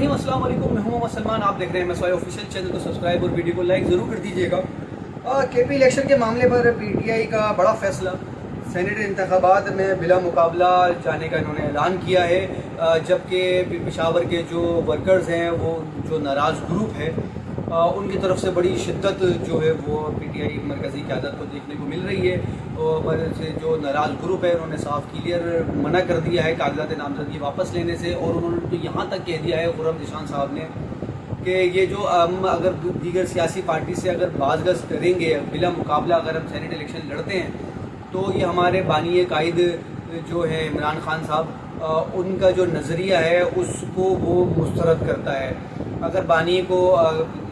अस्सलाम वालेकुम, मैं हूं मोहम्मद सलमान। आप देख रहे हैं MSY ऑफिशियल चैनल को सब्सक्राइब और वीडियो को लाइक ज़रूर कर दीजिएगा। KP इलेक्शन के मामले पर PTI का बड़ा फैसला, सेनेट इंतखाबात में बिला मुकाबला जाने का इन्होंने ऐलान किया है, जबकि पेशावर के जो वर्कर्स हैं, वो जो नाराज़ ग्रुप है, उनकी तरफ से बड़ी शिद्दत जो है वो PTI मरकज़ी क़यादत को देखने को मिल रही है। और जो नाराज़ ग्रुप है, उन्होंने साफ क्लियर मना कर दिया है कागजात नामजदगी वापस लेने से। और उन्होंने तो यहाँ तक कह दिया है खुर्रम निशान साहब ने कि ये जो अगर दीगर सियासी पार्टी से अगर बाज़गश करेंगे, बिला मुकाबला अगर हम सेनेट इलेक्शन लड़ते हैं, तो ये हमारे बानी कायद जो है इमरान खान साहब, उनका जो नज़रिया है उसको वो मुस्तरद करता है। अगर बानी को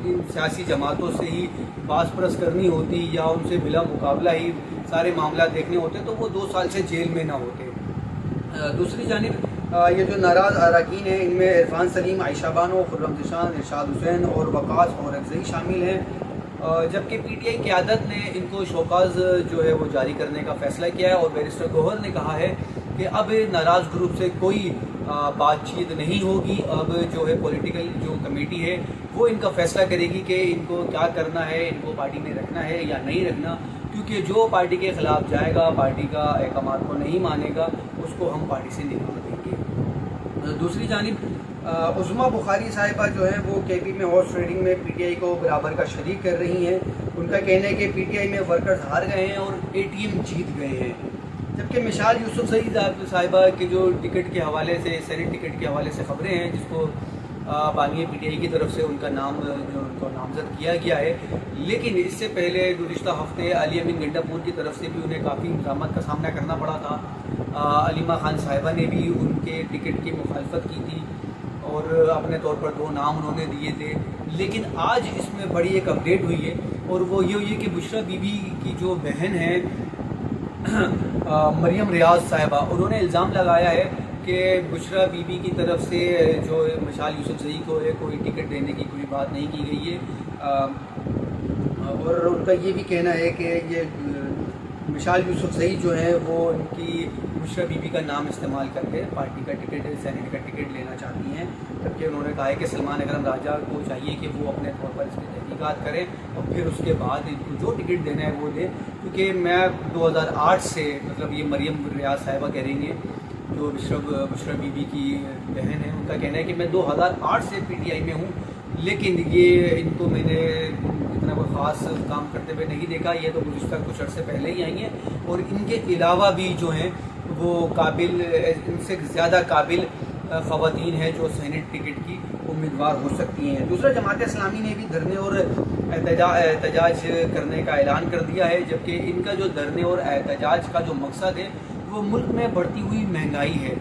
इन सियासी जमातों से ही बास परस करनी होती या उनसे बिला मुकाबला ही सारे मामला देखने होते तो वो 2 साल से जेल में ना होते। दूसरी जानिब ये जो नाराज़ अरकान हैं, इनमें इरफान सलीम, आयशा बानो, खुर्रम निशान, इरशाद हुसैन और वकास और अफजई शामिल हैं। जबकि PTI क़यादत ने इनको शोकाज़ जो है वो जारी करने का फ़ैसला किया है। और बैरिस्टर गौहर ने कहा है कि अब नाराज़ ग्रुप से कोई बातचीत नहीं होगी। अब जो है पॉलिटिकल जो कमेटी है वो इनका फ़ैसला करेगी कि इनको क्या करना है, इनको पार्टी में रखना है या नहीं रखना, क्योंकि जो पार्टी के ख़िलाफ़ जाएगा, पार्टी का अहकामात को नहीं मानेगा, उसको हम पार्टी से निकाल देंगे। दूसरी जानिब उज़्मा बुखारी साहिबा जो है वो KP में हॉर्स ट्रेडिंग में PTI को बराबर का शरीक कर रही हैं। उनका कहना है कि PTI में वर्कर्स हार गए हैं और ATM जीत गए हैं। जबकि मिसाल यूसुफजई साहिबा के जो टिकट के हवाले से, सेनेट टिकट के हवाले से ख़बरें हैं, जिसको बानी PTI की तरफ से उनका नाम जो उनको नामज़द किया गया है, लेकिन इससे पहले गुज़िश्ता हफ़्ते अली अमीन गंडापुर की तरफ से भी उन्हें काफ़ी इल्ज़ामात का सामना करना पड़ा था। अलीमा खान साहिबा ने भी उनके टिकट की मुखालफत की थी और अपने तौर पर 2 नाम उन्होंने दिए थे। लेकिन आज इसमें बड़ी एक अपडेट हुई है और वो ये हुई है कि बुशरा बीबी की जो बहन है मरियम रियाज साहिबा, उन्होंने इल्ज़ाम लगाया है कि बुशरा बीबी की तरफ से जो मिसाल यूसुफजई को है कोई टिकट देने की कोई बात नहीं की गई है। और उनका ये भी कहना है कि ये मिसाल यूसुफजई जो है वो उनकी बुशरा बीबी का नाम इस्तेमाल करके पार्टी का टिकट, सेनेट का टिकट लेना चाहती हैं। जबकि उन्होंने कहा है कि सलमान अकरम राजा को चाहिए कि वो अपने तौर पर इसकी तहकीकात करें और फिर उसके बाद इनको जो टिकट देना है वो दें। क्योंकि मैं 2008 से, मतलब ये मरियम रियाज साहिबा कह रही हैं जो बुशरा बीबी की बहन है, उनका कहना है कि मैं 2008 से PTI में हूँ, लेकिन ये इनको मैंने इतना कोई ख़ास काम करते हुए नहीं देखा। ये तो गुज़िश्ता कुछ अर्से पहले ही आई हैं और इनके अलावा भी जो हैं वो काबिल, इनसे ज़्यादा काबिल ख़वातीन हैं जो सेनेट टिकट की उम्मीदवार हो सकती हैं। दूसरा, जमात इस्लामी ने भी धरने और एहतजाज करने का ऐलान कर दिया है। जबकि इनका जो धरने और एहतजाज का जो मकसद है वो मुल्क में बढ़ती हुई महंगाई है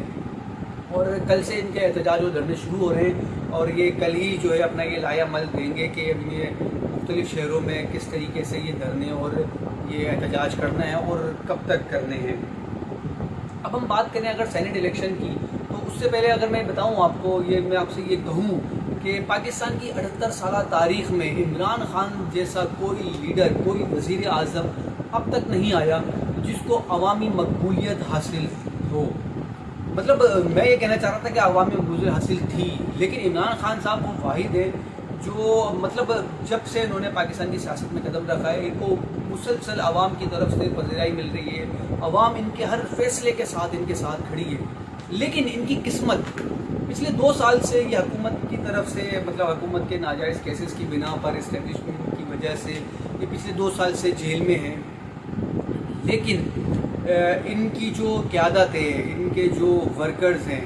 और कल से इनके एहतजाज और धरने शुरू हो रहे हैं। और ये कल ही जो है अपना ये लायामल देंगे कि अब ये मुख्तलिफ़ शहरों में किस तरीके से ये धरने और ये एहतजाज करना है और कब तक करने हैं। अब हम बात करें अगर सेनेट इलेक्शन की, तो उससे पहले अगर मैं बताऊं आपको, ये मैं आपसे ये कहूं कि पाकिस्तान की 78 साल तारीख़ में इमरान खान जैसा कोई लीडर, कोई वज़ीर आज़म अब तक नहीं आया जिसको अवामी मकबूलियत हासिल हो। मतलब मैं ये कहना चाह रहा था कि अवामी मकबूलियत हासिल थी, लेकिन इमरान खान साहब वो वाहिद है जो मतलब जब से इन्होंने पाकिस्तान की सियासत में कदम रखा है, इनको मुसलसल आवाम की तरफ से पज़ीराई मिल रही है। आवाम इनके हर फैसले के साथ इनके साथ खड़ी है। लेकिन इनकी किस्मत पिछले 2 साल से ये हुकूमत की तरफ से, मतलब हुकूमत के नाजायज़ केसेस की बिना पर, इस्टेब्लिशमेंट की वजह से ये पिछले 2 साल से जेल में हैं। लेकिन इनकी जो क़यादत है, इनके जो वर्कर्स हैं,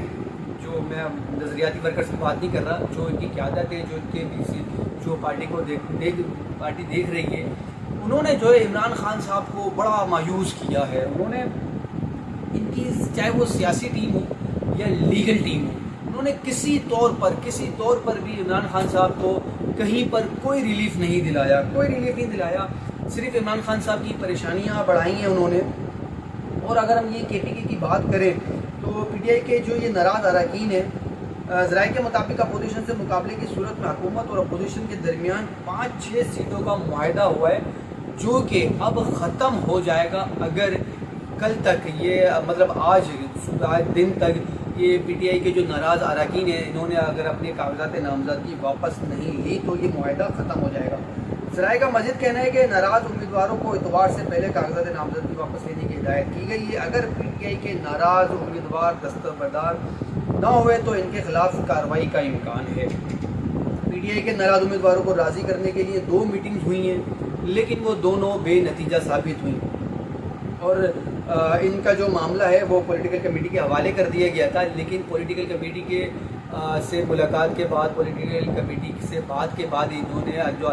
जो मैं नज़रियाती वर्कर्स की बात नहीं कर रहा, जो इनकी क़यादत है, जो इनके जो पार्टी को पार्टी देख रही है, उन्होंने जो है इमरान खान साहब को बड़ा मायूस किया है। उन्होंने इनकी, चाहे वो सियासी टीम हो या लीगल टीम हो, उन्होंने किसी तौर पर भी इमरान खान साहब को कहीं पर कोई रिलीफ नहीं दिलाया। सिर्फ इमरान खान साहब की परेशानियाँ बढ़ाई हैं उन्होंने। और अगर हम ये KPK की बात करें तो PTI के जो ये नाराज़ अरकान हैं, ज़राए के मुताबिक अपोजिशन से मुकाबले की सूरत में हुकूमत और अपोजिशन के दरमियान 5-6 सीटों का मुआहदा हुआ है, जो कि अब ख़त्म हो जाएगा अगर कल तक ये, मतलब आज दिन तक یہ پی ٹی آئی کے جو ناراض اراکین ہیں انہوں نے اگر اپنے کاغذات نامزدگی واپس نہیں لی تو یہ معاہدہ ختم ہو جائے گا۔ ذرائع کا مزید کہنا ہے کہ ناراض امیدواروں کو اتوار سے پہلے کاغذات نامزدگی واپس لینے کی ہدایت کی گئی ہے۔ اگر پی ٹی آئی کے ناراض امیدوار دستبردار نہ ہوئے تو ان کے خلاف کارروائی کا امکان ہے۔ پی ٹی آئی کے ناراض امیدواروں کو راضی کرنے کے لیے 2 میٹنگز ہوئی ہیں، لیکن وہ دونوں بے نتیجہ ثابت ہوئیں، اور ان کا جو معاملہ ہے وہ پولیٹیکل کمیٹی کے حوالے کر دیا گیا تھا، لیکن پولیٹیکل کمیٹی کے سے ملاقات کے بعد، پولیٹیکل کمیٹی سے بات کے بعد انہوں نے جو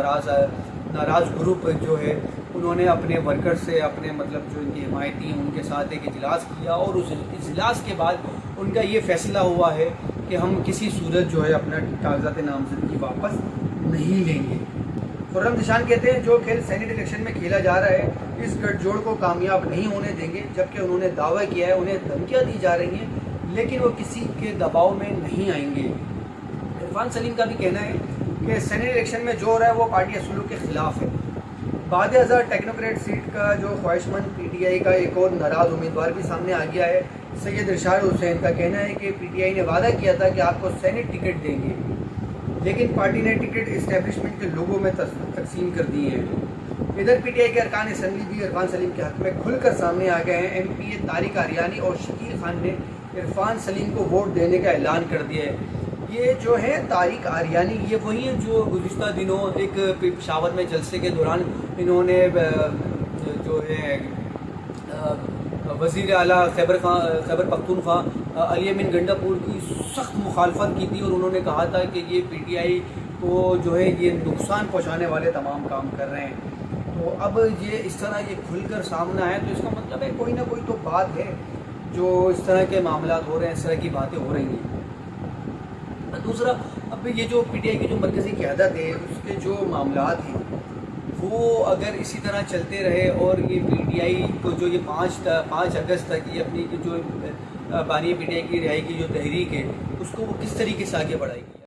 ناراض گروپ جو ہے انہوں نے اپنے ورکر سے، اپنے مطلب جو ان کی حمایتی ہیں ان کے ساتھ ایک اجلاس کیا، اور اس اجلاس کے بعد ان کا یہ فیصلہ ہوا ہے کہ ہم کسی صورت جو ہے اپنا کاغذات نامزدگی واپس نہیں لیں گے۔ خرم نشان کہتے ہیں جو کھیل سینٹ الیکشن میں کھیلا جا رہا ہے اس گٹھ جوڑ کو کامیاب نہیں ہونے دیں گے، جبکہ انہوں نے دعویٰ کیا ہے انہیں دھمکیاں دی جا رہی ہیں لیکن وہ کسی کے دباؤ میں نہیں آئیں گے۔ عرفان سلیم کا بھی کہنا ہے کہ سینٹ الیکشن میں جو ہو رہا ہے وہ پارٹی اصولوں کے خلاف ہے۔ بعد ازاں ٹیکنوکریٹ سیٹ کا جو خواہش مند پی ٹی آئی کا ایک اور ناراض امیدوار بھی سامنے آ گیا ہے۔ سید ارشاد حسین کا کہنا ہے کہ پی ٹی آئی نے وعدہ کیا تھا کہ آپ کو سینٹ ٹکٹ دیں گے، لیکن پارٹی نے ٹکٹ اسٹیبلشمنٹ کے لوگوں میں تقسیم کر دی ہیں۔ ادھر پی ٹی آئی کے ارکان اسمبلی بھی عرفان سلیم کے حق میں کھل کر سامنے آ گئے ہیں۔ ایم پی اے طارق آریانی اور شکیل خان نے عرفان سلیم کو ووٹ دینے کا اعلان کر دیا ہے۔ یہ جو ہے طارق آریانی، یہ وہی ہیں جو گزشتہ دنوں ایک پشاور میں جلسے کے دوران انہوں نے جو ہے وزیر اعلیٰ خیبر پختونخوا علی امین گنڈاپور کی سخت مخالفت کی تھی، اور انہوں نے کہا تھا کہ یہ پی ٹی آئی کو جو ہے یہ نقصان پہنچانے والے تمام کام کر رہے ہیں۔ تو اب یہ اس طرح یہ کھل کر سامنا ہے تو اس کا مطلب ہے کوئی نہ کوئی تو بات ہے جو اس طرح کے معاملات ہو رہے ہیں، اس طرح کی باتیں ہو رہی ہیں۔ دوسرا، اب یہ جو پی ٹی آئی کی جو مرکزی قیادت ہے اس کے جو معاملات ہیں وہ اگر اسی طرح چلتے رہے اور یہ پی ٹی آئی کو جو یہ 5 اگست تک یہ اپنی جو بانی پی ٹی آئی کی رہائی کی جو تحریک ہے اس کو وہ کس طریقے سے آگے بڑھائے گی۔